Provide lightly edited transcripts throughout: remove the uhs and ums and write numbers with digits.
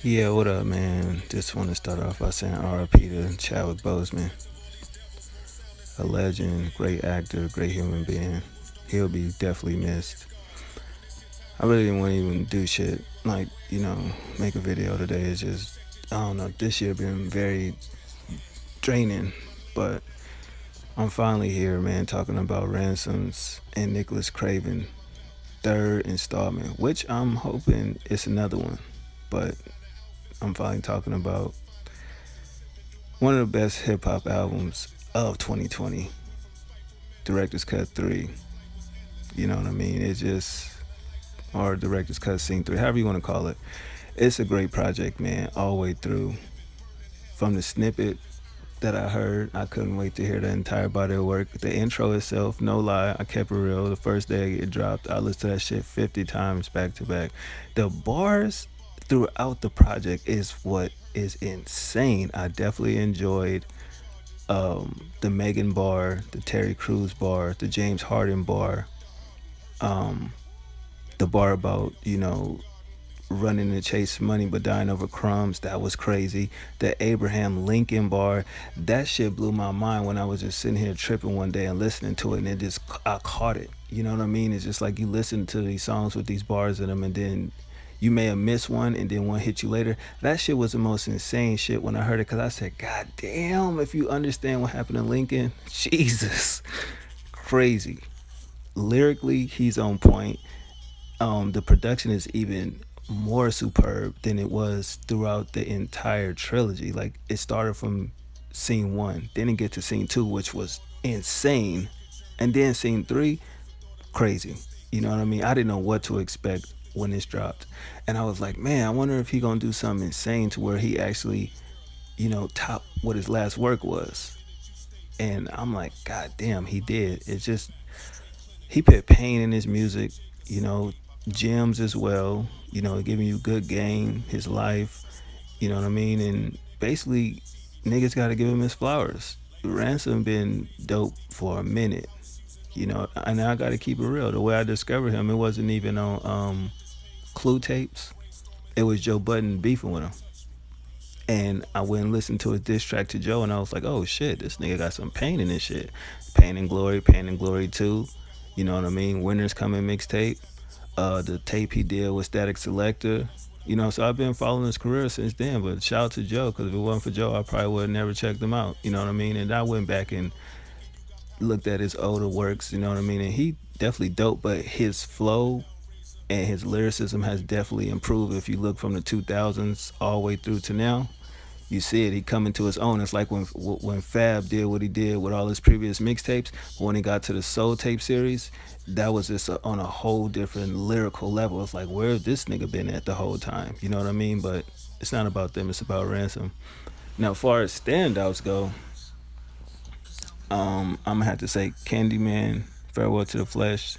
Yeah, what up, man? Just want to start off by saying RIP to Chadwick Boseman, a legend, great actor, great human being. He'll be definitely missed. I really didn't want to even do shit like, make a video today. It's just, I don't know, this year been very draining, but I'm finally here, man, talking about Ransoms and Nicholas Craven, third installment, which I'm hoping it's another one, but I'm finally talking about one of the best hip hop albums of 2020, Director's Cut 3. You know what I mean? It's just, or Director's Cut Scene 3, however you want to call it. It's a great project, man, all the way through. From the snippet that I heard, I couldn't wait to hear the entire body of work. The intro itself, no lie, I kept it real. The first day it dropped, I listened to that shit 50 times back to back. The bars throughout the project is what is insane. I definitely enjoyed the Megan bar, the Terry Crews bar, the James Harden bar, um, the bar about, running to chase money but dying over crumbs. That was crazy. The Abraham Lincoln bar, that shit blew my mind when I was just sitting here tripping one day and listening to it, and it just, I caught it. You know what I mean? It's just like you listen to these songs with these bars in them, and then you may have missed one and then one hit you later. That shit was the most insane shit when I heard it, because I said, God damn, if you understand what happened in Lincoln, Jesus, crazy. Lyrically, he's on point. The production is even more superb than it was throughout the entire trilogy. Like, it started from scene one, then it get to scene two, which was insane, and then scene three, crazy. You know what I mean? I didn't know what to expect when this dropped, and I was like, man, I wonder if he gonna do something insane to where he actually, top what his last work was. And I'm like, God damn, he did. It's just, he put pain in his music, you know, gems as well, giving you good game, his life, you know what I mean? And basically, niggas gotta give him his flowers. Ransom been dope for a minute, and I gotta keep it real. The way I discovered him, it wasn't even on Clue tapes. It was Joe Budden beefing with him. And I went and listened to his diss track to Joe, and I was like, oh shit, this nigga got some pain in this shit. Pain and Glory 2, you know what I mean? Winter's Coming mixtape. The tape he did with Static Selector. So I've been following his career since then. But shout out to Joe, because if it wasn't for Joe, I probably would have never checked him out. You know what I mean? And I went back and looked at his older works. You know what I mean? And he definitely dope, but his flow and his lyricism has definitely improved. If you look from the 2000s all the way through to now, you see it. He coming to his own. It's like when Fab did what he did with all his previous mixtapes. But when he got to the Soul Tape series, that was just on a whole different lyrical level. It's like, where's this nigga been at the whole time? You know what I mean? But it's not about them. It's about Ransom. Now, as far as standouts go, I'm gonna have to say Candyman, Farewell to the Flesh,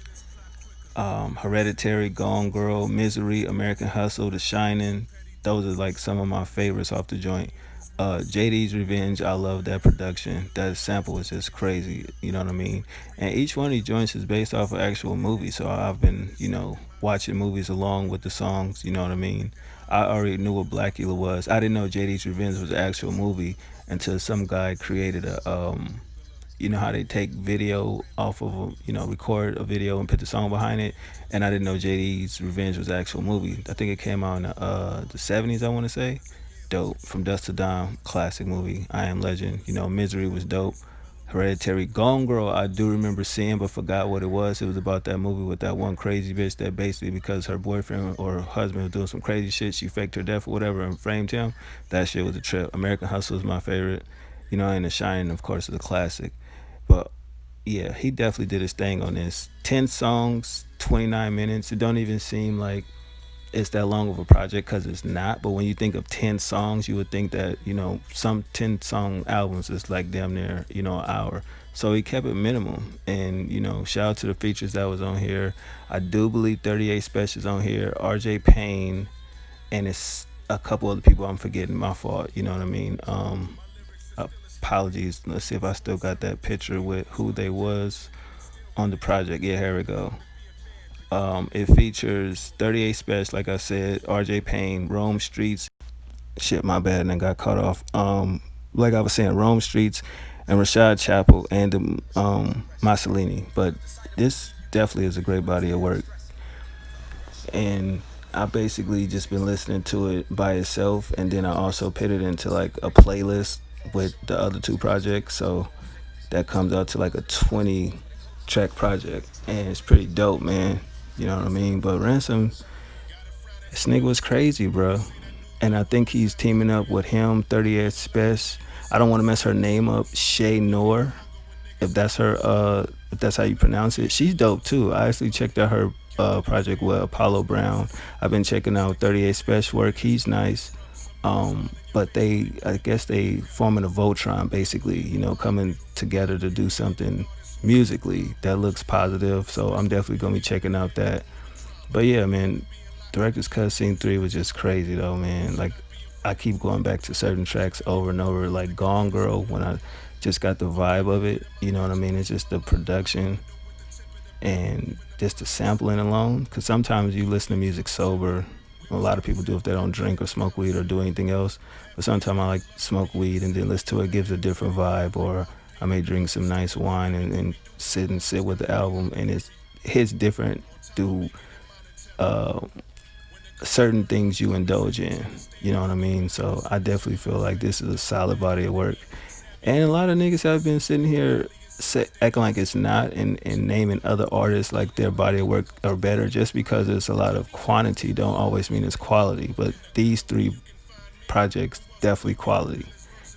Hereditary, Gone Girl, Misery, American Hustle, The Shining. Those are like some of my favorites off the joint. JD's Revenge, I love that production. That sample is just crazy, you know what I mean? And each one of these joints is based off of actual movies, so I've been, watching movies along with the songs, you know what I mean? I already knew what Blackula was. I didn't know JD's Revenge was an actual movie until some guy created a how they take video off of record a video and put the song behind it. And I didn't know JD's Revenge was an actual movie. I think it came out in the 70s, I want to say. Dope. From Dust to Dawn, classic movie. I Am Legend. Misery was dope. Hereditary. Gone Girl, I do remember seeing, but forgot what it was. It was about that movie with that one crazy bitch that basically, because her boyfriend or her husband was doing some crazy shit, she faked her death or whatever and framed him. That shit was a trip. American Hustle is my favorite. And The Shining, of course, is a classic. But yeah, he definitely did his thing on this. 10 songs, 29 minutes. It don't even seem like it's that long of a project, because it's not. But when you think of 10 songs, you would think that, some 10 song albums is like damn near, an hour. So he kept it minimum. And, shout out to the features that was on here. I do believe 38 Specials on here, RJ Payne, and it's a couple other people I'm forgetting. My fault, you know what I mean? Apologies. Let's see if I still got that picture with who they was on the project. Yeah, here we go. It features 38 Special, like I said, RJ Payne, Rome Streets, Shit, my bad, and I got caught off. Like I was saying, Rome Streets and Rashad Chapel and Mussolini. But this definitely is a great body of work, and I basically just been listening to it by itself, and then I also put it into like a playlist with the other two projects. So that comes out to like a 20 track project, and it's pretty dope, man. You know what I mean? But Ransom, this nigga was crazy, bro. And I think he's teaming up with him, 38 Special. I don't want to mess her name up, Shay Noor, if that's how you pronounce it. She's dope too. I actually checked out her project with Apollo Brown. I've been checking out 38 Special work. He's nice. But I guess they forming a Voltron, basically, coming together to do something musically that looks positive. So I'm definitely gonna be checking out that. But yeah, man, Director's Cut Scene 3 was just crazy though, man. Like, I keep going back to certain tracks over and over, like Gone Girl, when I just got the vibe of it. You know what I mean? It's just the production and just the sampling alone. Because sometimes you listen to music sober. A lot of people do if they don't drink or smoke weed or do anything else. But sometimes I like smoke weed and then listen to it. It gives a different vibe. Or I may drink some nice wine and sit with the album, and it hits different through uh, certain things you indulge in. You know what I mean? So I definitely feel like this is a solid body of work. And a lot of niggas have been sitting here acting like it's not, and naming other artists like their body of work are better. Just because there's a lot of quantity don't always mean it's quality. But these three projects definitely quality.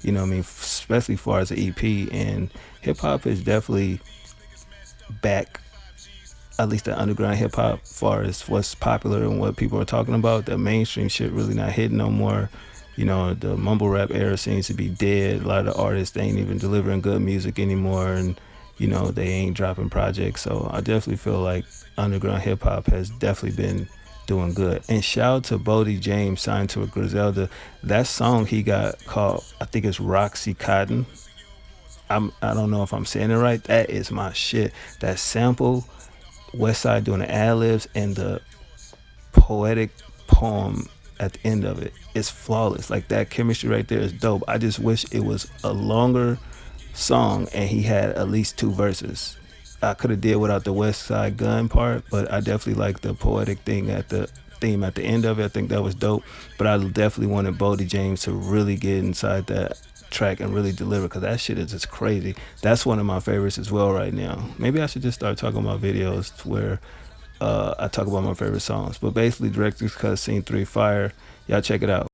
You know what I mean? Especially as far as the EP, and hip hop is definitely back, at least the underground hip hop, far as what's popular and what people are talking about. The mainstream shit really not hitting no more. The mumble rap era seems to be dead. A lot of the artists, they ain't even delivering good music anymore, and they ain't dropping projects. So I definitely feel like underground hip hop has definitely been doing good. And shout out to Bodie James, signed to a Griselda. That song he got called, I think it's Roxy Cotton. I don't know if I'm saying it right. That is my shit. That sample, Westside doing the ad libs, and the poetic poem at the end of it, it's flawless. Like, that chemistry right there is dope. I just wish it was a longer song and he had at least two verses. I could have did without the West Side Gun part, but I definitely like the poetic thing at the theme at the end of it. I think that was dope. But I definitely wanted Bodie James to really get inside that track and really deliver, because that shit is just crazy. That's one of my favorites as well right now. Maybe I should just start talking about videos where I talk about my favorite songs. But basically, Director's Cut Scene 3 Fire. Y'all check it out.